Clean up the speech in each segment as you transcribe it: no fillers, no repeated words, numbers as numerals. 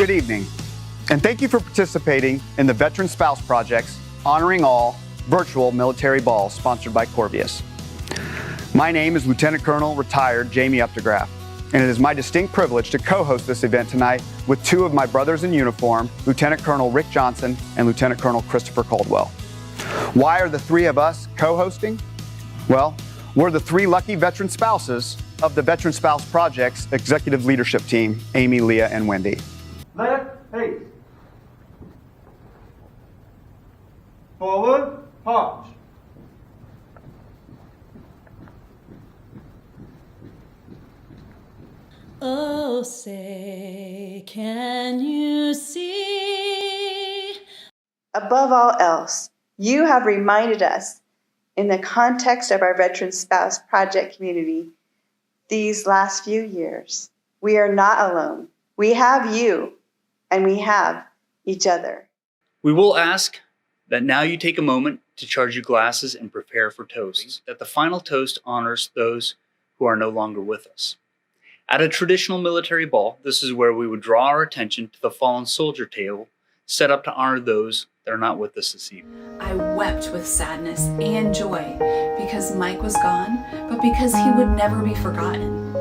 Good evening, and thank you for participating in the Veteran Spouse Project's Honoring All virtual military ball sponsored by Corvius. My name is Lieutenant Colonel retired Jamie Updegraff, and it is my distinct privilege to co-host this event tonight with two of my brothers in uniform, Lieutenant Colonel Rick Johnson and Lieutenant Colonel Christopher Caldwell. Why are the three of us co-hosting? Well, we're the three lucky veteran spouses of the Veteran Spouse Project's executive leadership team, Amy, Leah, and Wendy. Left, pace. Forward, march. Oh, say, can you see? Above all else, you have reminded us, in the context of our Veteran Spouse Project community, these last few years, we are not alone. We have you, and we have each other. We will ask that now you take a moment to charge your glasses and prepare for toasts, that the final toast honors those who are no longer with us. At a traditional military ball, this is where we would draw our attention to the fallen soldier table set up to honor those that are not with us this evening. I wept with sadness and joy because Mike was gone, but because he would never be forgotten.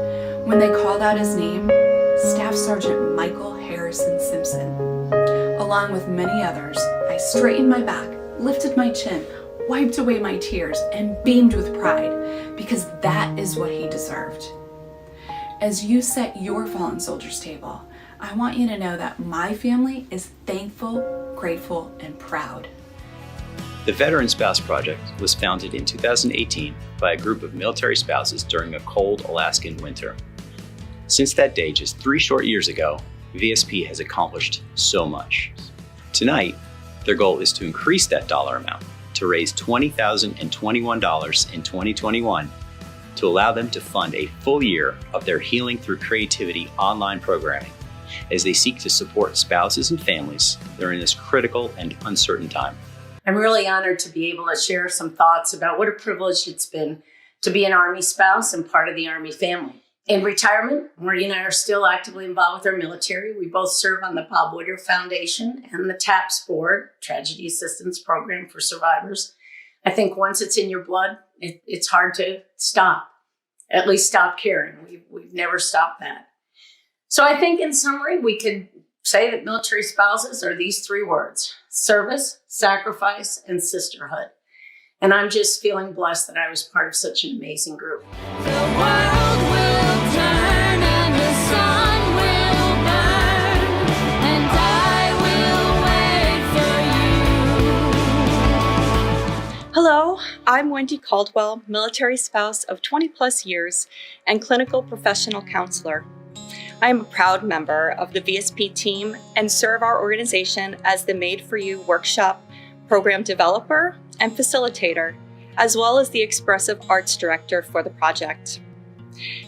When they called out his name, Staff Sergeant Michael Harrison Simpson, along with many others, I straightened my back, lifted my chin, wiped away my tears, and beamed with pride because that is what he deserved. As you set your fallen soldiers table, I want you to know that my family is thankful, grateful, and proud. The Veteran Spouse Project was founded in 2018 by a group of military spouses during a cold Alaskan winter. Since that day, just 3 short years ago, VSP has accomplished so much. Tonight, their goal is to increase that dollar amount to raise $20,021 in 2021 to allow them to fund a full year of their Healing Through Creativity online programming as they seek to support spouses and families during this critical and uncertain time. I'm really honored to be able to share some thoughts about what a privilege it's been to be an Army spouse and part of the Army family. In retirement, Marty and I are still actively involved with our military. We both serve on the Bob Woodyer Foundation and the TAPS Board, Tragedy Assistance Program for Survivors. I think once it's in your blood, it's hard to stop, at least stop caring. We've never stopped that. So I think in summary, we could say that military spouses are these 3 words: service, sacrifice, and sisterhood. And I'm just feeling blessed that I was part of such an amazing group. The world will turn and the sun will burn, and I will wait for you. Hello, I'm Wendy Caldwell, military spouse of 20 plus years and clinical professional counselor. I am a proud member of the VSP team and serve our organization as the Made for You workshop program developer and facilitator, as well as the expressive arts director for the project.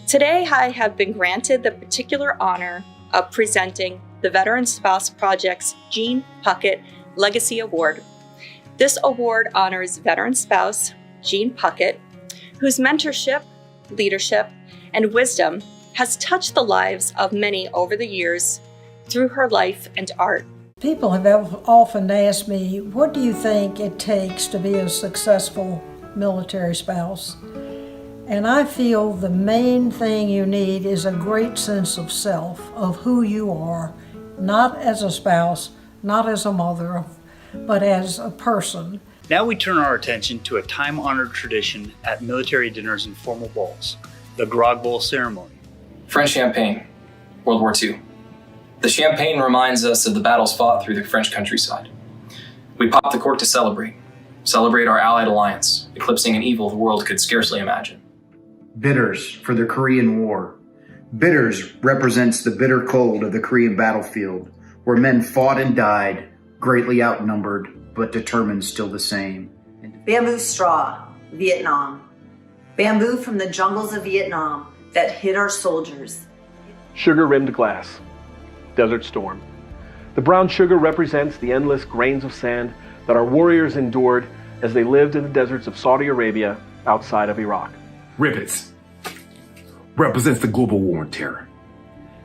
Today, I have been granted the particular honor of presenting the Veteran Spouse Project's Gene Puckett Legacy Award. This award honors veteran spouse Gene Puckett, whose mentorship, leadership, and wisdom has touched the lives of many over the years through her life and art. People have often asked me, what do you think it takes to be a successful military spouse? And I feel the main thing you need is a great sense of self, of who you are, not as a spouse, not as a mother, but as a person. Now we turn our attention to a time-honored tradition at military dinners and formal balls, the Grog Bowl ceremony. French champagne, World War II. The champagne reminds us of the battles fought through the French countryside. We pop the cork to celebrate our Allied alliance, eclipsing an evil the world could scarcely imagine. Bitters for the Korean War. Bitters represents the bitter cold of the Korean battlefield, where men fought and died, greatly outnumbered, but determined still the same. Bamboo straw, Vietnam. Bamboo from the jungles of Vietnam that hid our soldiers. Sugar-rimmed glass, Desert Storm. The brown sugar represents the endless grains of sand that our warriors endured as they lived in the deserts of Saudi Arabia outside of Iraq. Rivets represents the global war on terror.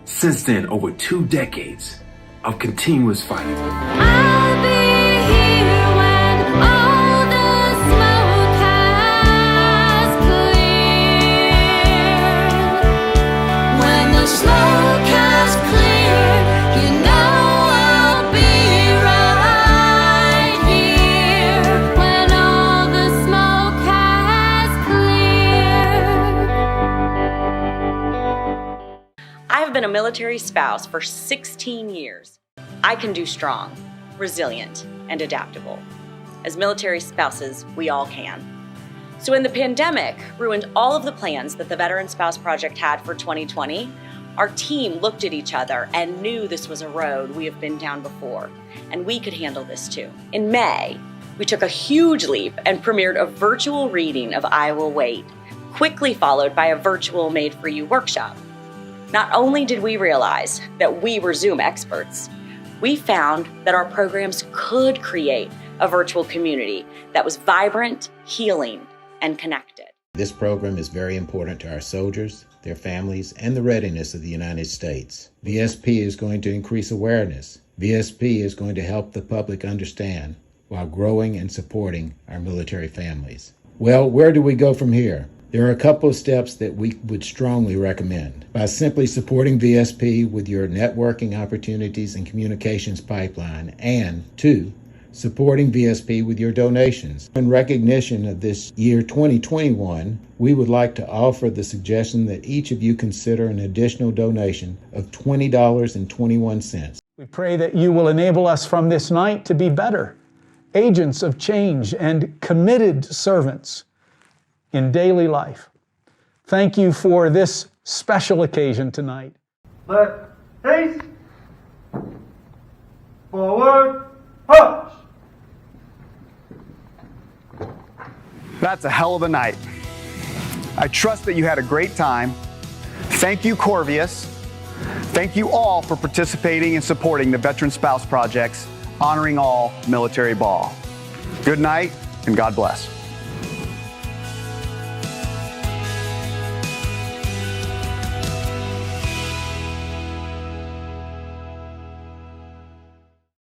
Since then, over 2 decades, of continuous fighting. I'll be here when all the smoke has cleared. When the smoke has cleared, you know I'll be right here. When all the smoke has cleared. I've been a military spouse for 16 years. I can do strong, resilient, and adaptable. As military spouses, we all can. So when the pandemic ruined all of the plans that the Veteran Spouse Project had for 2020, our team looked at each other and knew this was a road we have been down before, and we could handle this too. In May, we took a huge leap and premiered a virtual reading of I Will Wait, quickly followed by a virtual Made For You workshop. Not only did we realize that we were Zoom experts, we found that our programs could create a virtual community that was vibrant, healing, and connected. This program is very important to our soldiers, their families, and the readiness of the United States. VSP is going to increase awareness. VSP is going to help the public understand while growing and supporting our military families. Well, where do we go from here? There are a couple of steps that we would strongly recommend. By simply supporting VSP with your networking opportunities and communications pipeline, and 2, supporting VSP with your donations. In recognition of this year 2021, we would like to offer the suggestion that each of you consider an additional donation of $20.21. We pray that you will enable us from this night to be better, agents of change and committed servants in daily life. Thank you for this special occasion tonight. Left, haste. Forward, punch. That's a hell of a night. I trust that you had a great time. Thank you, Corvius. Thank you all for participating and supporting the Veteran Spouse Project's Honoring All Military Ball. Good night, and God bless.